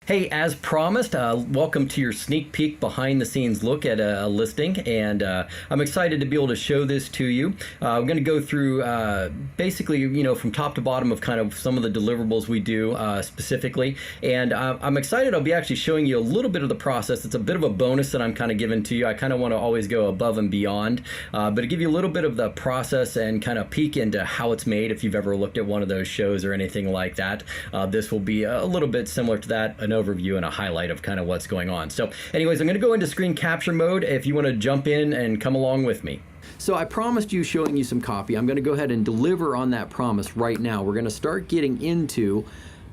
Hey, as promised, welcome to your sneak peek behind the scenes look at a listing, and I'm excited to be able to show this to you. I'm going to go through basically, from top to bottom of kind of some of the deliverables we do specifically, and I'm excited. I'll be actually showing you a little bit of the process. It's a bit of a bonus that I'm kind of giving to you. I kind of want to always go above and beyond, but to give you a little bit of the process and kind of peek into how it's made. If you've ever looked at one of those shows or anything like that, this will be a little bit similar to that, an overview and a highlight of kind of what's going on. So anyways, I'm going to go into screen capture mode if you want to jump in and come along with me. So I promised you showing you some copy. I'm going to go ahead and deliver on that promise right now. We're going to start getting into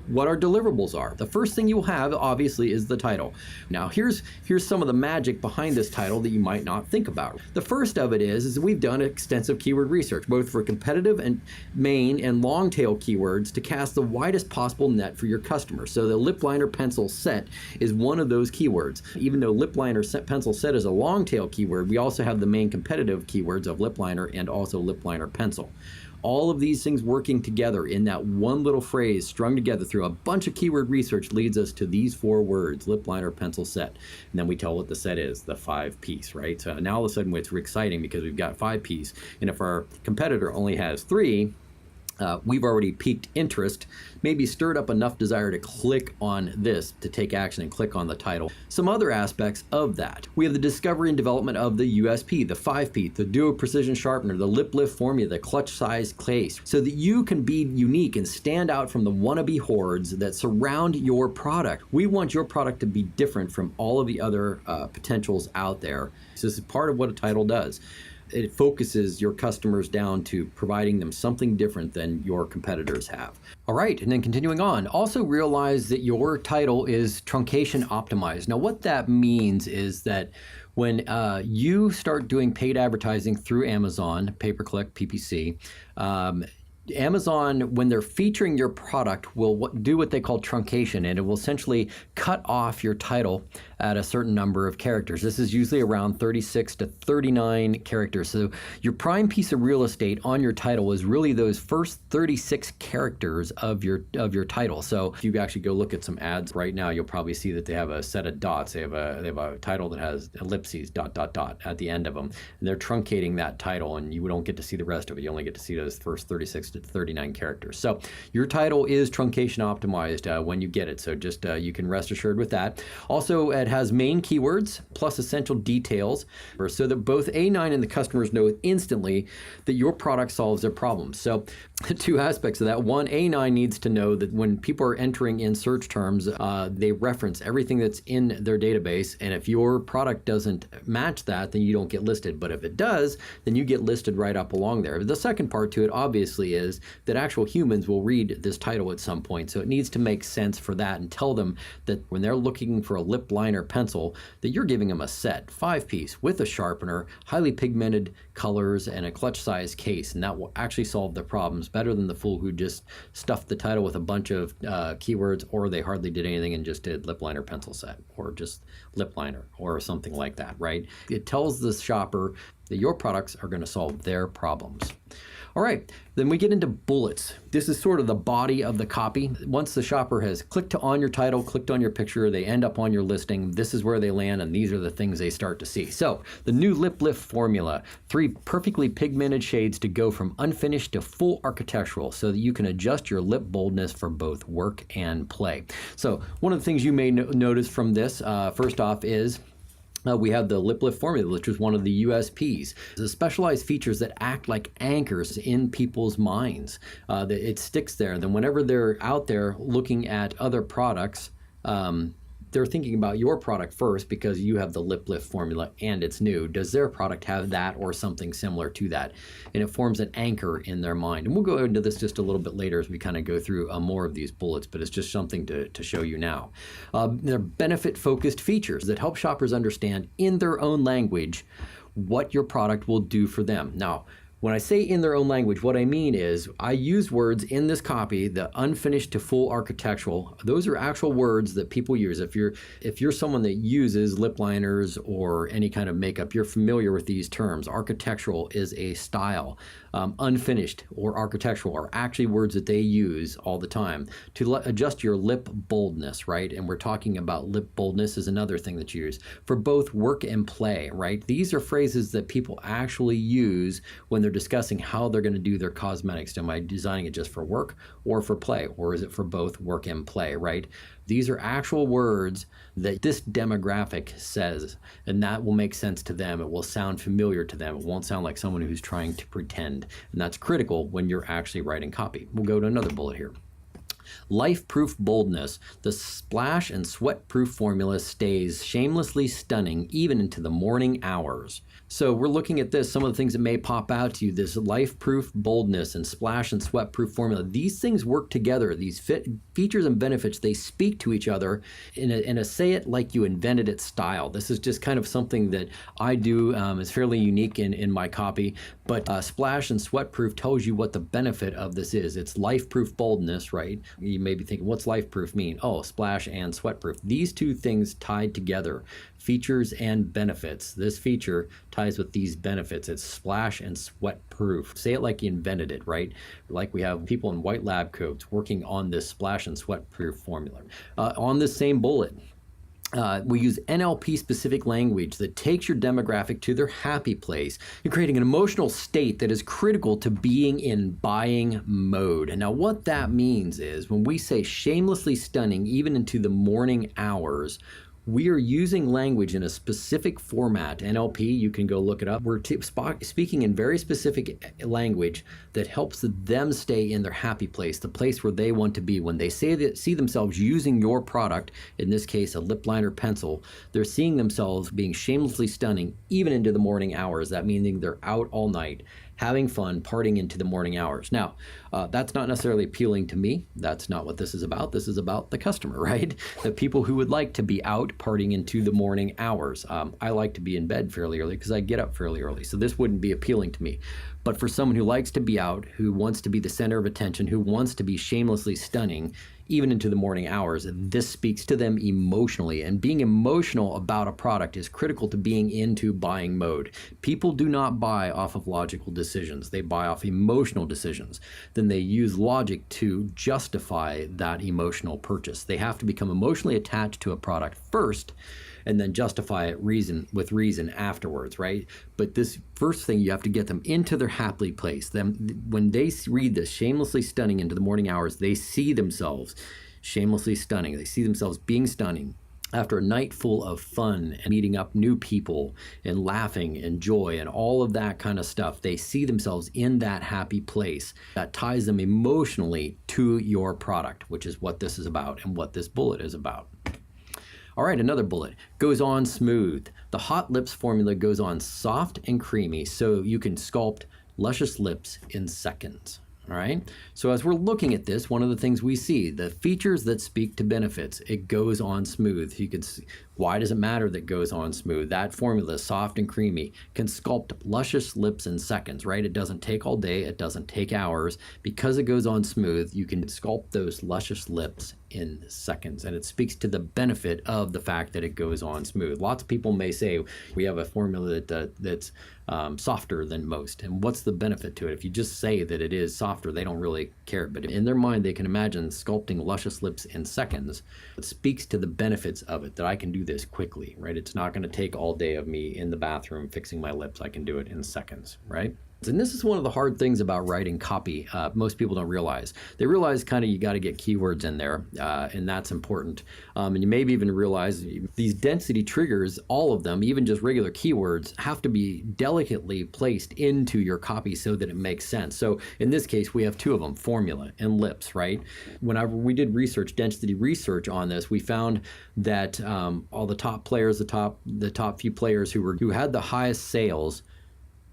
what our deliverables are. The first thing you'll have, obviously, is the title. Now, here's some of the magic behind this title that you might not think about. The first of it is we've done extensive keyword research, both for competitive and main and long tail keywords to cast the widest possible net for your customers. So the lip liner pencil set is one of those keywords. Even though lip liner pencil set is a long tail keyword, we also have the main competitive keywords of lip liner and also lip liner pencil. All of these things working together in that one little phrase strung together through a bunch of keyword research leads us to these four words: lip liner pencil set. And then we tell what the set is, the 5-piece, right? So now all of a sudden it's exciting because we've got 5-piece. And if our competitor only has 3, we've already piqued interest, maybe stirred up enough desire to click on this, to take action and click on the title. Some other aspects of that: we have the discovery and development of the USP, the 5P, the duo precision sharpener, the lip lift formula, the clutch size case, so that you can be unique and stand out from the wannabe hordes that surround your product. We want your product to be different from all of the other potentials out there. So this is part of what a title does. It focuses your customers down to providing them something different than your competitors have. All right, and then continuing on, also realize that your title is truncation optimized. Now what that means is that when you start doing paid advertising through Amazon, pay-per-click, PPC, Amazon, when they're featuring your product, will do what they call truncation, and it will essentially cut off your title at a certain number of characters. This is usually around 36 to 39 characters. So your prime piece of real estate on your title is really those first 36 characters of your title. So if you actually go look at some ads right now, you'll probably see that they have a set of dots. They have a title that has ellipses, ... at the end of them, and they're truncating that title, and you don't get to see the rest of it. You only get to see those first 36 to 39 characters. So your title is truncation optimized when you get it. So just you can rest assured with that. Also, it has main keywords plus essential details, so that both A9 and the customers know instantly that your product solves their problems. So two aspects of that. One, A9 needs to know that when people are entering in search terms, they reference everything that's in their database, and if your product doesn't match that, then you don't get listed. But if it does, then you get listed right up along there. The second part to it, obviously, is that actual humans will read this title at some point. So it needs to make sense for that and tell them that when they're looking for a lip liner pencil, that you're giving them a set, 5-piece, with a sharpener, highly pigmented colors, and a clutch size case. And that will actually solve their problems better than the fool who just stuffed the title with a bunch of keywords, or they hardly did anything and just did lip liner pencil set, or just lip liner, or something like that, right? It tells the shopper that your products are going to solve their problems. All right, then we get into bullets. This is sort of the body of the copy. Once the shopper has clicked on your title, clicked on your picture, they end up on your listing. This is where they land, and these are the things they start to see. So the new lip lift formula, 3 perfectly pigmented shades to go from unfinished to full architectural, so that you can adjust your lip boldness for both work and play. So one of the things you may notice from this, first off, is we have the lip lift formula, which is one of the USPs. The specialized features that act like anchors in people's minds. It sticks there. Then whenever they're out there looking at other products, they're thinking about your product first because you have the lip lift formula and it's new. Does their product have that or something similar to that? And it forms an anchor in their mind. And we'll go into this just a little bit later as we kind of go through more of these bullets, but it's just something to show you now. They're benefit-focused features that help shoppers understand in their own language what your product will do for them. Now, When I say in their own language, what I mean is I use words in this copy, the unfinished to full architectural. Those are actual words that people use. If you're someone that uses lip liners or any kind of makeup, you're familiar with these terms. Architectural is a style. Unfinished or architectural are actually words that they use all the time to adjust your lip boldness, right? And we're talking about lip boldness is another thing that you use for both work and play, right? These are phrases that people actually use when they're discussing how they're going to do their cosmetics. Am I designing it just for work or for play, or is it for both work and play, right? These are actual words that this demographic says, and that will make sense to them. It will sound familiar to them. It won't sound like someone who's trying to pretend, and that's critical when you're actually writing copy. We'll go to another bullet here. Life-proof boldness. The splash and sweat-proof formula stays shamelessly stunning even into the morning hours. So we're looking at this, some of the things that may pop out to you, this life-proof boldness and splash and sweat-proof formula. These things work together. These features and benefits, they speak to each other in a say it like you invented it style. This is just kind of something that I do. It's fairly unique in my copy, but splash and sweat-proof tells you what the benefit of this is. It's life-proof boldness, right? You may be thinking, what's life-proof mean? Oh, splash and sweat-proof. These two things tied together. Features and benefits. This feature ties with these benefits. It's splash and sweat proof. Say it like you invented it, right? Like we have people in white lab coats working on this splash and sweat proof formula. On this same bullet, we use NLP specific language that takes your demographic to their happy place. You're creating an emotional state that is critical to being in buying mode. And now what that means is when we say shamelessly stunning even into the morning hours, we are using language in a specific format. NLP, you can go look it up. We're speaking in very specific language that helps them stay in their happy place, the place where they want to be. When they see themselves using your product, in this case, a lip liner pencil, they're seeing themselves being shamelessly stunning even into the morning hours. That meaning they're out all night, having fun, partying into the morning hours. Now, that's not necessarily appealing to me. That's not what this is about. This is about the customer, right? The people who would like to be out partying into the morning hours. I like to be in bed fairly early because I get up fairly early. So this wouldn't be appealing to me. But for someone who likes to be out, who wants to be the center of attention, who wants to be shamelessly stunning, even into the morning hours, this speaks to them emotionally. And being emotional about a product is critical to being into buying mode. People do not buy off of logical decisions. They buy off emotional decisions. Then they use logic to justify that emotional purchase. They have to become emotionally attached to a product first, and then justify it with reason afterwards, right? But this first thing, you have to get them into their happy place. When they read this, shamelessly stunning into the morning hours, they see themselves shamelessly stunning. They see themselves being stunning after a night full of fun and meeting up new people and laughing and joy and all of that kind of stuff. They see themselves in that happy place that ties them emotionally to your product, which is what this is about and what this bullet is about. All right, another bullet. Goes on smooth. The Hot Lips formula goes on soft and creamy, so you can sculpt luscious lips in seconds. All right, so as we're looking at this, one of the things we see, the features that speak to benefits, it goes on smooth. You can see, why does it matter that it goes on smooth? That formula, soft and creamy, can sculpt luscious lips in seconds, right? It doesn't take all day, it doesn't take hours. Because it goes on smooth, you can sculpt those luscious lips in seconds, and it speaks to the benefit of the fact that it goes on smooth. Lots of people may say we have a formula that's softer than most, and what's the benefit to it? If you just say that it is softer, they don't really care, but in their mind they can imagine sculpting luscious lips in seconds. It speaks to the benefits of it, that I can do this quickly, right? It's not going to take all day of me in the bathroom fixing my lips. I can do it in seconds, right? And this is one of the hard things about writing copy. Most people don't realize. They realize kind of you got to get keywords in there, and that's important. And you maybe even realize these density triggers, all of them, even just regular keywords, have to be delicately placed into your copy so that it makes sense. So in this case, we have two of them, formula and lips, right? Whenever we did research, density research on this, we found that all the top players, the top few players who had the highest sales,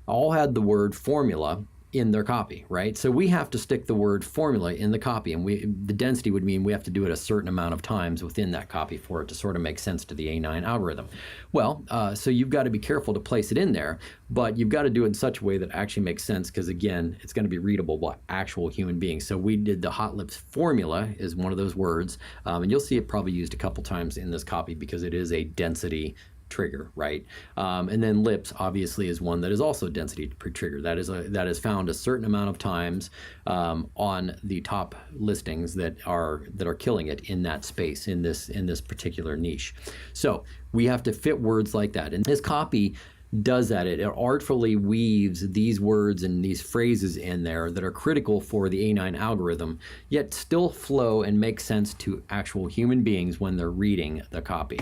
all had the word formula in their copy, right? So we have to stick the word formula in the copy, and the density would mean we have to do it a certain amount of times within that copy for it to sort of make sense to the A9 algorithm. Well, so you've got to be careful to place it in there, but you've got to do it in such a way that actually makes sense, because again, it's going to be readable by actual human beings. So we did the hot lips formula is one of those words, and you'll see it probably used a couple times in this copy because it is a density trigger, right? And then lips obviously is one that is also density trigger. That is found a certain amount of times on the top listings that are killing it in that space, in this particular niche. So we have to fit words like that, and this copy does that. It artfully weaves these words and these phrases in there that are critical for the A9 algorithm, yet still flow and make sense to actual human beings when they're reading the copy.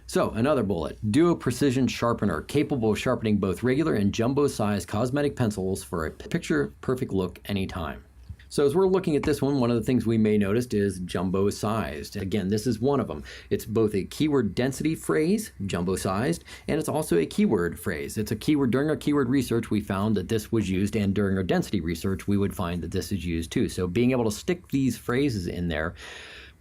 So another bullet, Duo Precision Sharpener, capable of sharpening both regular and jumbo-sized cosmetic pencils for a picture-perfect look anytime. So as we're looking at this one of the things we may notice is jumbo-sized. Again, this is one of them. It's both a keyword density phrase, jumbo-sized, and it's also a keyword phrase. It's a keyword. During our keyword research, we found that this was used, and during our density research, we would find that this is used too. So being able to stick these phrases in there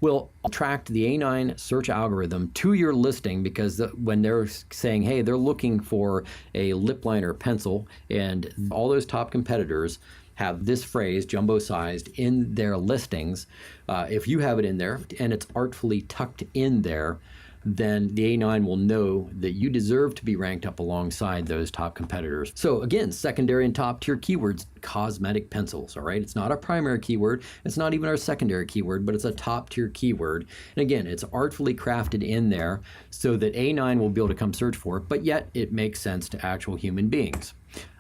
will attract the A9 search algorithm to your listing, because when they're saying, hey, they're looking for a lip liner pencil, and all those top competitors have this phrase, jumbo-sized, in their listings, if you have it in there and it's artfully tucked in there, then the A9 will know that you deserve to be ranked up alongside those top competitors. So again, secondary and top tier keywords, cosmetic pencils, all right? It's not our primary keyword. It's not even our secondary keyword, but it's a top tier keyword. And again, it's artfully crafted in there so that A9 will be able to come search for it, but yet it makes sense to actual human beings.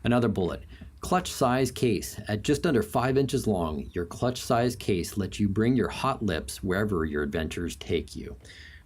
Another bullet. Clutch size case. At just under 5 inches long, your clutch size case lets you bring your hot lips wherever your adventures take you.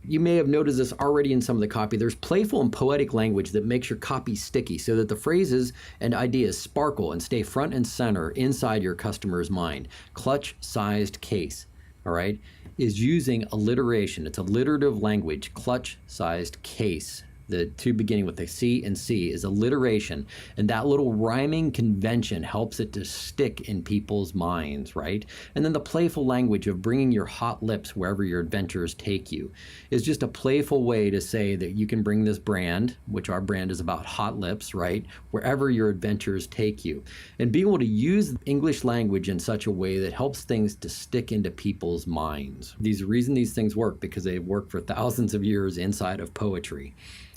You may have noticed this already in some of the copy. There's playful and poetic language that makes your copy sticky so that the phrases and ideas sparkle and stay front and center inside your customer's mind. Clutch-sized case, all right, is using alliteration. It's alliterative language, clutch-sized case. The two beginning with the C and C is alliteration, and that little rhyming convention helps it to stick in people's minds, right? And then the playful language of bringing your hot lips wherever your adventures take you is just a playful way to say that you can bring this brand, which our brand is about hot lips, right, wherever your adventures take you. And being able to use English language in such a way that helps things to stick into people's minds. The reason these things work, because they've worked for thousands of years inside of poetry.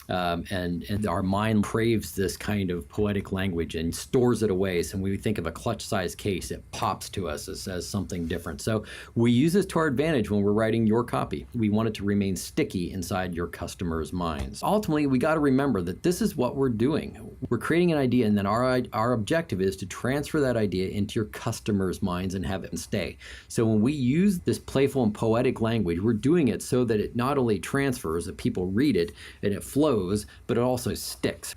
And our mind craves this kind of poetic language and stores it away. So when we think of a clutch-sized case, it pops to us as something different. So we use this to our advantage when we're writing your copy. We want it to remain sticky inside your customers' minds. Ultimately, we got to remember that this is what we're doing. We're creating an idea, and then our objective is to transfer that idea into your customers' minds and have it stay. So when we use this playful and poetic language, we're doing it so that it not only transfers, that people read it and it flows, but it also sticks.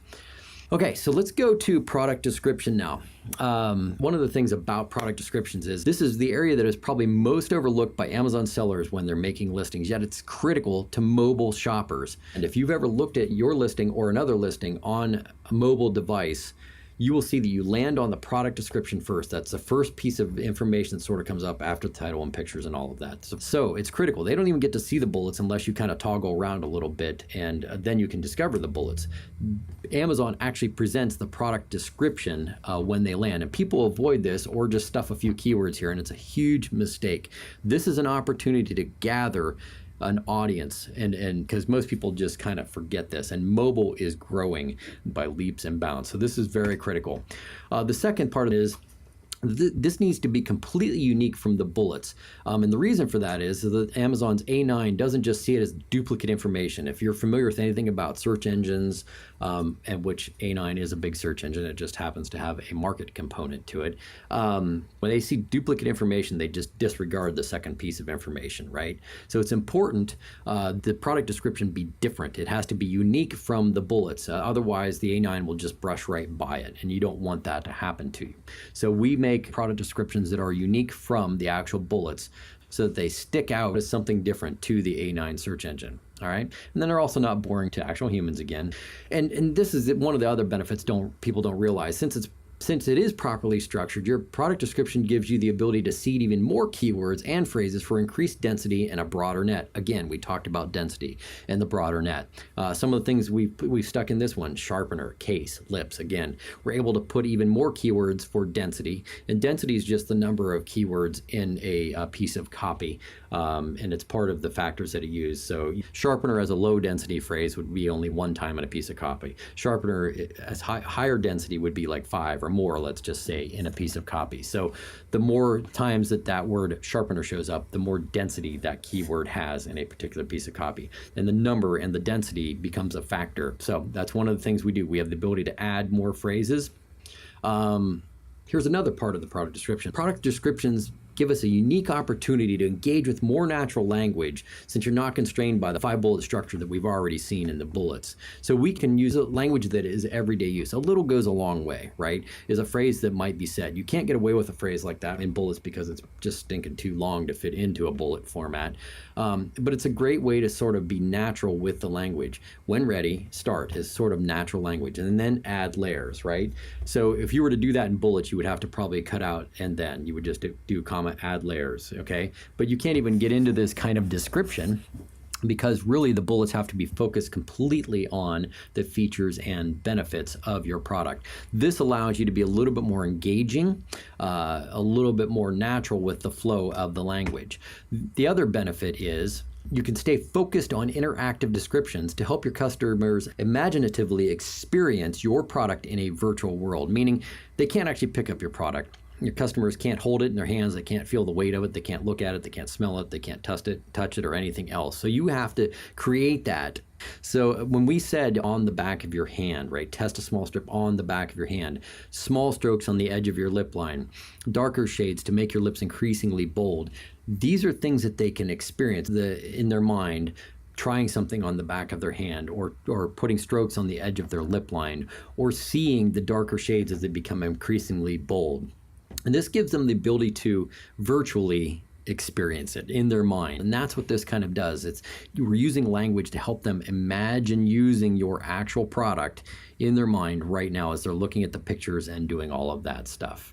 Okay, so let's go to product description now. One of the things about product descriptions is this is the area that is probably most overlooked by Amazon sellers when they're making listings, yet it's critical to mobile shoppers. And if you've ever looked at your listing or another listing on a mobile device, you will see that you land on the product description first. That's the first piece of information that sort of comes up after the title and pictures and all of that. So it's critical. They don't even get to see the bullets unless you kind of toggle around a little bit, and then you can discover the bullets. Amazon actually presents the product description when they land, and people avoid this or just stuff a few keywords here, and it's a huge mistake. This is an opportunity to gather an audience, and because most people just kind of forget this, and mobile is growing by leaps and bounds. So this is very critical. The second part is this needs to be completely unique from the bullets. And the reason for that is that Amazon's A9 doesn't just see it as duplicate information. If you're familiar with anything about search engines, and which A9 is a big search engine, it just happens to have a market component to it. When they see duplicate information, they just disregard the second piece of information, right? So it's important the product description be different. It has to be unique from the bullets. Otherwise, the A9 will just brush right by it, and you don't want that to happen to you. So we make product descriptions that are unique from the actual bullets so that they stick out as something different to the A9 search engine. All right, and then they're also not boring to actual humans again. And this is one of the other benefits people don't realize. Since it's Since it is properly structured, your product description gives you the ability to seed even more keywords and phrases for increased density and a broader net. Again, we talked about density and the broader net. Some of the things we've stuck in this one: sharpener, case, lips. Again, we're able to put even more keywords for density, and density is just the number of keywords in a piece of copy, and it's part of the factors that it uses. So sharpener as a low density phrase would be only one time in a piece of copy. Sharpener as higher density would be like 5 or more, let's just say, in a piece of copy. So the more times that word sharpener shows up, the more density that keyword has in a particular piece of copy. And the number and the density becomes a factor. So that's one of the things we do. We have the ability to add more phrases. Here's another part of the product description. Product descriptions give us a unique opportunity to engage with more natural language, since you're not constrained by the 5-bullet structure that we've already seen in the bullets. So we can use a language that is everyday use. A little goes a long way, right? Is a phrase that might be said. You can't get away with a phrase like that in bullets because it's just stinking too long to fit into a bullet format. But it's a great way to sort of be natural with the language. When ready, start as sort of natural language, and then add layers, right? So if you were to do that in bullets, you would have to probably cut out and then you would just do comma, add layers, okay? But you can't even get into this kind of description because really the bullets have to be focused completely on the features and benefits of your product. This allows you to be a little bit more engaging, a little bit more natural with the flow of the language. The other benefit is you can stay focused on interactive descriptions to help your customers imaginatively experience your product in a virtual world, meaning they can't actually pick up your product. Your customers can't hold it in their hands, they can't feel the weight of it, they can't look at it, they can't smell it, they can't touch it or anything else. So you have to create that. So when we said on the back of your hand, right, test a small strip on the back of your hand, small strokes on the edge of your lip line, darker shades to make your lips increasingly bold, these are things that they can experience in their mind, trying something on the back of their hand, or putting strokes on the edge of their lip line, or seeing the darker shades as they become increasingly bold. And this gives them the ability to virtually experience it in their mind. And that's what this kind of does. We're using language to help them imagine using your actual product in their mind right now as they're looking at the pictures and doing all of that stuff.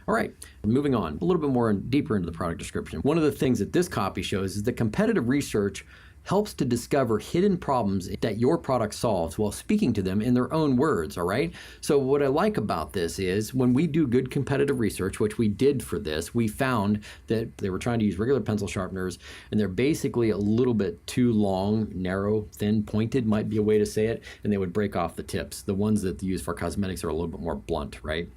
All right, moving on, a little bit more deeper into the product description. One of the things that this copy shows is that competitive research helps to discover hidden problems that your product solves while speaking to them in their own words, all right? So what I like about this is when we do good competitive research, which we did for this, we found that they were trying to use regular pencil sharpeners, and they're basically a little bit too long, narrow, thin, pointed might be a way to say it, and they would break off the tips. The ones that they use for cosmetics are a little bit more blunt, right?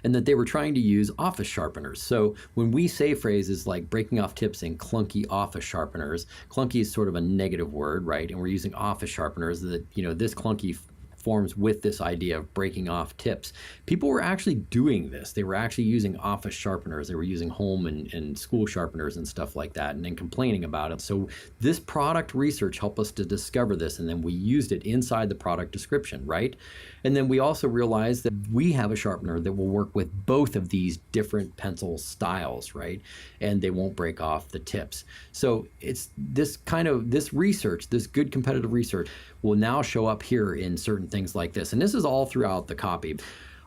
And that they were trying to use office sharpeners. So when we say phrases like breaking off tips and clunky office sharpeners, clunky is sort of a negative word, right? And we're using office sharpeners, that, this clunky forms with this idea of breaking off tips. People were actually doing this. They were actually using office sharpeners. They were using home and school sharpeners and stuff like that, and then complaining about it. So this product research helped us to discover this, and then we used it inside the product description, right? And then we also realized that we have a sharpener that will work with both of these different pencil styles, right? And they won't break off the tips. So it's this research, this good competitive research, will now show up here in certain things like this. And this is all throughout the copy.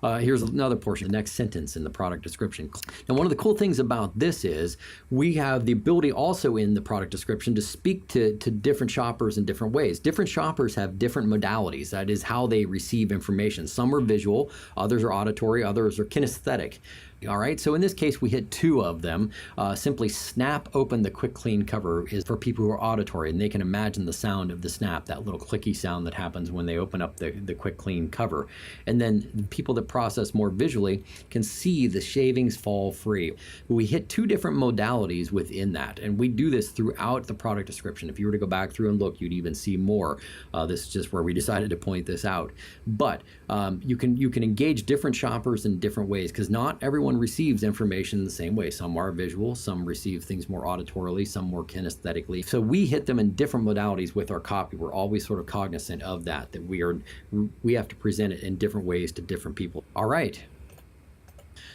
Here's another portion, the next sentence in the product description. And one of the cool things about this is we have the ability also in the product description to speak to different shoppers in different ways. Different shoppers have different modalities. That is how they receive information. Some are visual, others are auditory, others are kinesthetic. All right, so in this case, we hit 2 of them. Simply snap open the quick clean cover is for people who are auditory, and they can imagine the sound of the snap, that little clicky sound that happens when they open up the quick clean cover. And then people that process more visually can see the shavings fall free. We hit 2 different modalities within that, and we do this throughout the product description. If you were to go back through and look, you'd even see more. This is just where we decided to point this out. But you can engage different shoppers in different ways, because not everyone receives information the same way. Some are visual, some receive things more auditorily, some more kinesthetically. So we hit them in different modalities with our copy. We're always sort of cognizant of that we have to present it in different ways to different people. All right.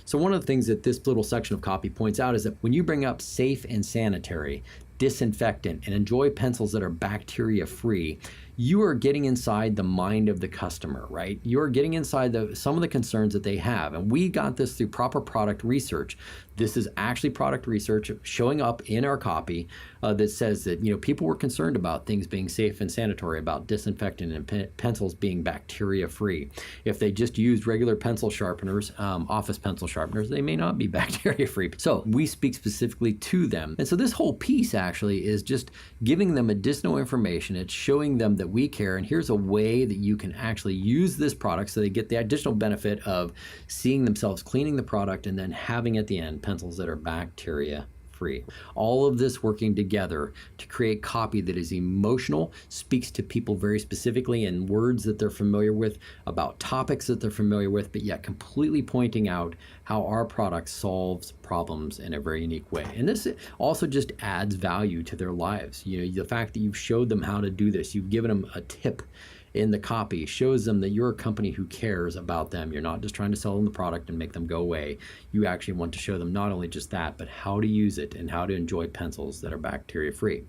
So one of the things that this little section of copy points out is that when you bring up safe and sanitary, disinfectant and enjoy pencils that are bacteria free, you are getting inside the mind of the customer, right? You're getting inside some of the concerns that they have. And we got this through proper product research. This is actually product research showing up in our copy that says that, people were concerned about things being safe and sanitary, about disinfectant and pencils being bacteria free. If they just used regular pencil sharpeners, office pencil sharpeners, they may not be bacteria free. So we speak specifically to them. And so this whole piece actually is just giving them additional information. It's showing them that we care, and here's a way that you can actually use this product so they get the additional benefit of seeing themselves cleaning the product and then having at the end pencils that are bacteria free. All of this working together to create copy that is emotional, speaks to people very specifically in words that they're familiar with, about topics that they're familiar with, but yet completely pointing out how our product solves problems in a very unique way. And this also just adds value to their lives. The fact that you've showed them how to do this, you've given them a tip in the copy, shows them that you're a company who cares about them. You're not just trying to sell them the product and make them go away. You actually want to show them not only just that, but how to use it and how to enjoy pencils that are bacteria free.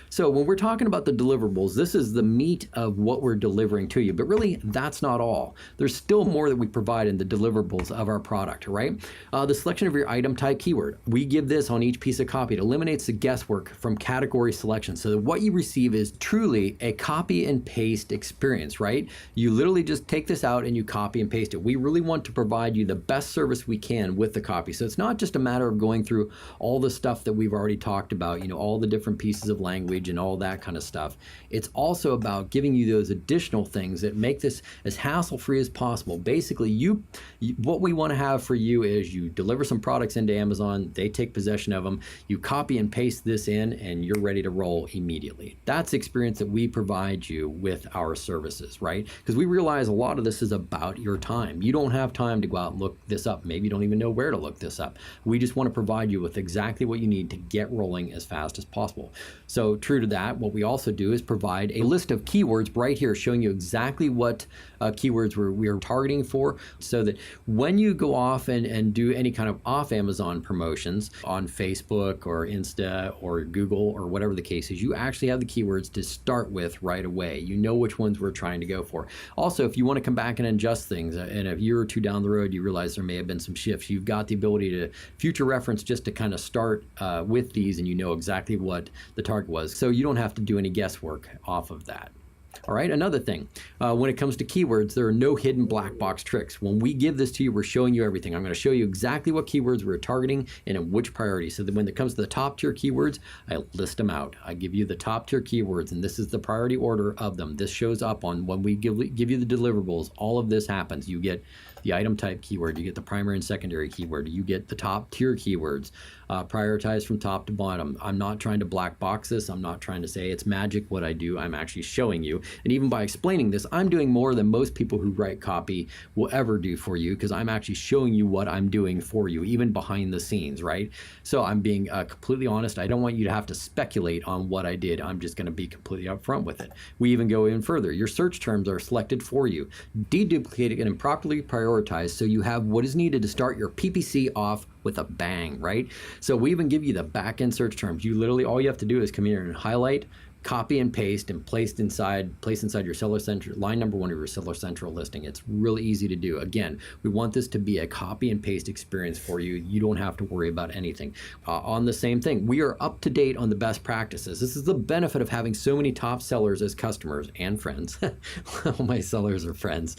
So when we're talking about the deliverables, this is the meat of what we're delivering to you. But really, that's not all. There's still more that we provide in the deliverables of our product, right? The selection of your item type keyword. We give this on each piece of copy. It eliminates the guesswork from category selection so that what you receive is truly a copy and paste experience, right? You literally just take this out and you copy and paste it. We really want to provide you the best service we can with the copy. So it's not just a matter of going through all the stuff that we've already talked about, all the different pieces of language and all that kind of stuff. It's also about giving you those additional things that make this as hassle-free as possible. Basically, what we want to have for you is you deliver some products into Amazon, they take possession of them, you copy and paste this in, and you're ready to roll immediately. That's the experience that we provide you with our services, right? Because we realize a lot of this is about your time. You don't have time to go out and look this up. Maybe you don't even know where to look this up. We just want to provide you with exactly what you need to get rolling as fast as possible. So true to that, what we also do is provide a list of keywords right here showing you exactly what keywords we're targeting for, so that when you go off and do any kind of off Amazon promotions on Facebook or Insta or Google or whatever the case is, you actually have the keywords to start with right away. You know which ones we're trying to go for. Also, if you want to come back and adjust things, and a year or two down the road you realize there may have been some shifts, you've got the ability to future reference just to kind of start with these, and you know exactly what the target was. So you don't have to do any guesswork off of that. All right, another thing, when it comes to keywords, there are no hidden black box tricks. When we give this to you, we're showing you everything. I'm going to show you exactly what keywords we're targeting and in which priority, so that when it comes to the top tier keywords, I list them out. I give you the top tier keywords, and this is the priority order of them. This shows up on when we give you the deliverables. All of this happens. You get the item type keyword, you get the primary and secondary keyword, you get the top tier keywords, prioritized from top to bottom. I'm not trying to black box this. I'm not trying to say it's magic what I do. I'm actually showing you. And even by explaining this, I'm doing more than most people who write copy will ever do for you, because I'm actually showing you what I'm doing for you, even behind the scenes, right? So I'm being completely honest. I don't want you to have to speculate on what I did. I'm just going to be completely upfront with it. We even go in further. Your search terms are selected for you, deduplicated and properly prioritized, so you have what is needed to start your PPC off with a bang, right? So we even give you the back-end search terms. You literally, all you have to do is come here and highlight, copy and paste, and place inside your Seller Central, line number 1 of your Seller Central listing. It's really easy to do. Again, we want this to be a copy and paste experience for you. You don't have to worry about anything. On the same thing, we are up to date on the best practices. This is the benefit of having so many top sellers as customers and friends. All my sellers are friends.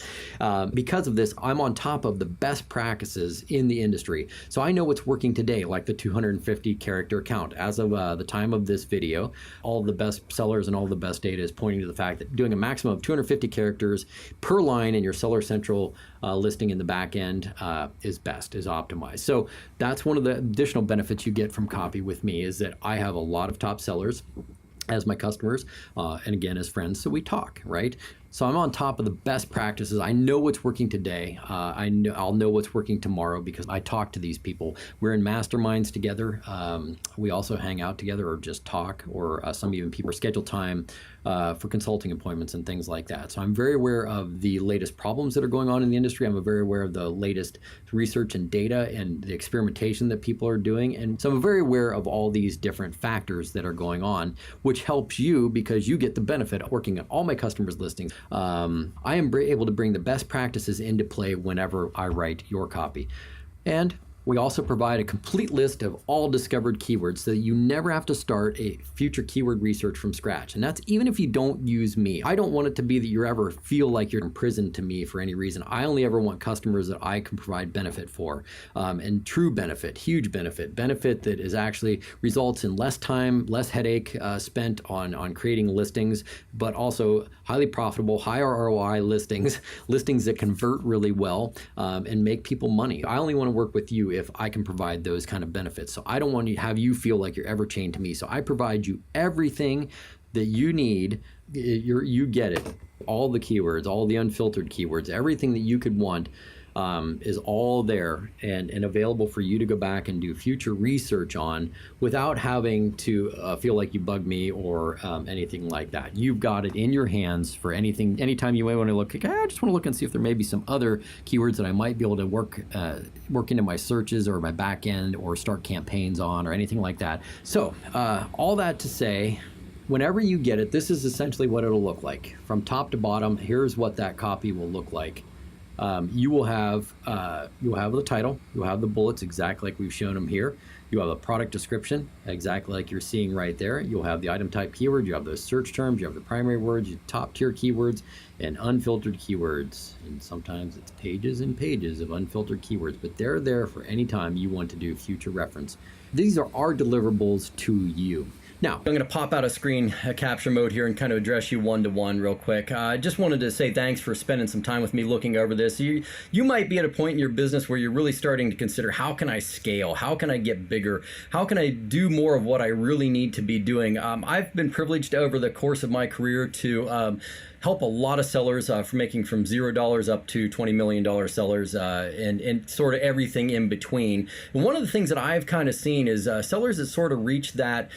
Because of this, I'm on top of the best practices in the industry. So I know what's working today, like the 250 character count. As of the time of this video, all the best sellers and all the best data is pointing to the fact that doing a maximum of 250 characters per line in your Seller Central listing in the back end is best, is optimized. So that's one of the additional benefits you get from copy with me, is that I have a lot of top sellers as my customers, and again, as friends, so we talk, right? So I'm on top of the best practices. I know what's working today. I'll know what's working tomorrow because I talk to these people. We're in masterminds together. We also hang out together or just talk, or some even people schedule time for consulting appointments and things like that. So I'm very aware of the latest problems that are going on in the industry. I'm very aware of the latest research and data and the experimentation that people are doing. And so I'm very aware of all these different factors that are going on, which helps you because you get the benefit of working on all my customers' listings. I am able to bring the best practices into play whenever I write your copy. And we also provide a complete list of all discovered keywords so that you never have to start a future keyword research from scratch. And that's even if you don't use me. I don't want it to be that you ever feel like you're imprisoned to me for any reason. I only ever want customers that I can provide benefit for, and true benefit, huge benefit that is actually results in less time, less headache spent on creating listings, but also highly profitable, high ROI listings that convert really well and make people money. I only want to work with you if I can provide those kind of benefits. So I don't want to have you feel like you're ever chained to me. So I provide you everything that you need. You get it. All the keywords, all the unfiltered keywords, everything that you could want is all there and available for you to go back and do future research on without having to feel like you bug me or anything like that. You've got it in your hands for anything. Anytime you might want to look, I just want to look and see if there may be some other keywords that I might be able to work into my searches or my back end or start campaigns on or anything like that. So all that to say, whenever you get it, this is essentially what it'll look like. From top to bottom, here's what that copy will look like. You will have the title, you'll have the bullets exactly like we've shown them here. You have a product description exactly like you're seeing right there. You'll have the item type keyword, you have those search terms, you have the primary words, your top tier keywords, and unfiltered keywords. And sometimes it's pages and pages of unfiltered keywords, but they're there for any time you want to do future reference. These are our deliverables to you. Now, I'm going to pop out of screen capture mode here and kind of address you one-to-one real quick. I just wanted to say thanks for spending some time with me looking over this. You might be at a point in your business where you're really starting to consider, how can I scale? How can I get bigger? How can I do more of what I really need to be doing? I've been privileged over the course of my career to help a lot of sellers from making from $0 up to $20 million sellers and sort of everything in between. And one of the things that I've kind of seen is sellers that sort of reach that,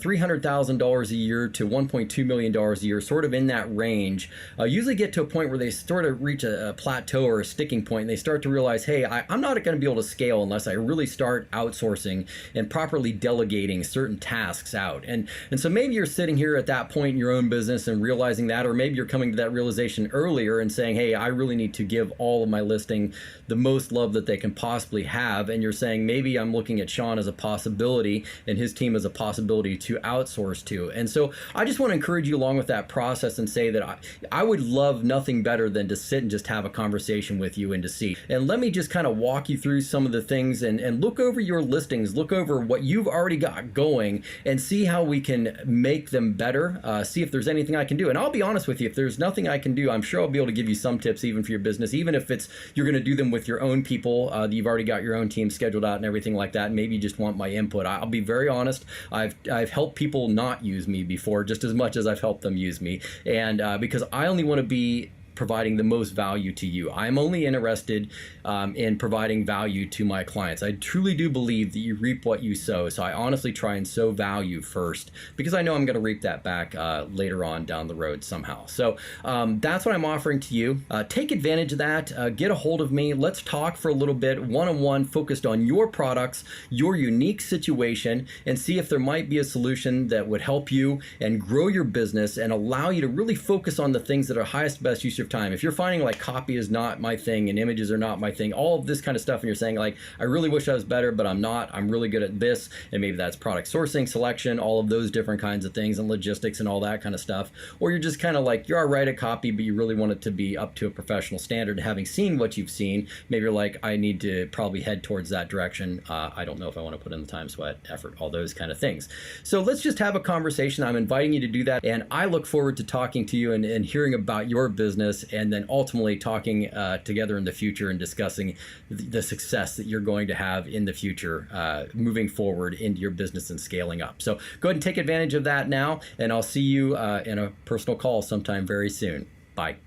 $300,000 a year to $1.2 million a year, sort of in that range, usually get to a point where they sort of reach a plateau or a sticking point, and they start to realize, hey, I'm not going to be able to scale unless I really start outsourcing and properly delegating certain tasks out. And so maybe you're sitting here at that point in your own business and realizing that, or maybe you're coming to that realization earlier and saying, hey, I really need to give all of my listing the most love that they can possibly have. And you're saying, maybe I'm looking at Sean as a possibility and his team as a possibility to outsource to. And so I just want to encourage you along with that process and say that I would love nothing better than to sit and just have a conversation with you and to see. And let me just kind of walk you through some of the things and look over your listings, look over what you've already got going and see how we can make them better, see if there's anything I can do. And I'll be honest with you, if there's nothing I can do, I'm sure I'll be able to give you some tips even for your business, even if it's you're going to do them with your own people, you've already got your own team scheduled out and everything like that, and maybe you just want my input. I'll be very honest, I've helped people not use me before just as much as I've helped them use me, and because I only want to be providing the most value to you. I'm only interested in providing value to my clients. I truly do believe that you reap what you sow. So I honestly try and sow value first because I know I'm going to reap that back later on down the road somehow. So that's what I'm offering to you. Take advantage of that. Get a hold of me. Let's talk for a little bit one-on-one focused on your products, your unique situation, and see if there might be a solution that would help you and grow your business and allow you to really focus on the things that are highest best use of time. If you're finding like copy is not my thing and images are not my thing, all of this kind of stuff, and you're saying like, I really wish I was better, but I'm not, I'm really good at this, and maybe that's product sourcing, selection, all of those different kinds of things, and logistics and all that kind of stuff, or you're just kind of like, you're all right at copy, but you really want it to be up to a professional standard. Having seen what you've seen, maybe you're like, I need to probably head towards that direction. I don't know if I want to put in the time, sweat, effort, all those kind of things. So let's just have a conversation. I'm inviting you to do that, and I look forward to talking to you and hearing about your business, and then ultimately talking together in the future and discussing the success that you're going to have in the future moving forward into your business and scaling up. So go ahead and take advantage of that now, and I'll see you in a personal call sometime very soon. Bye.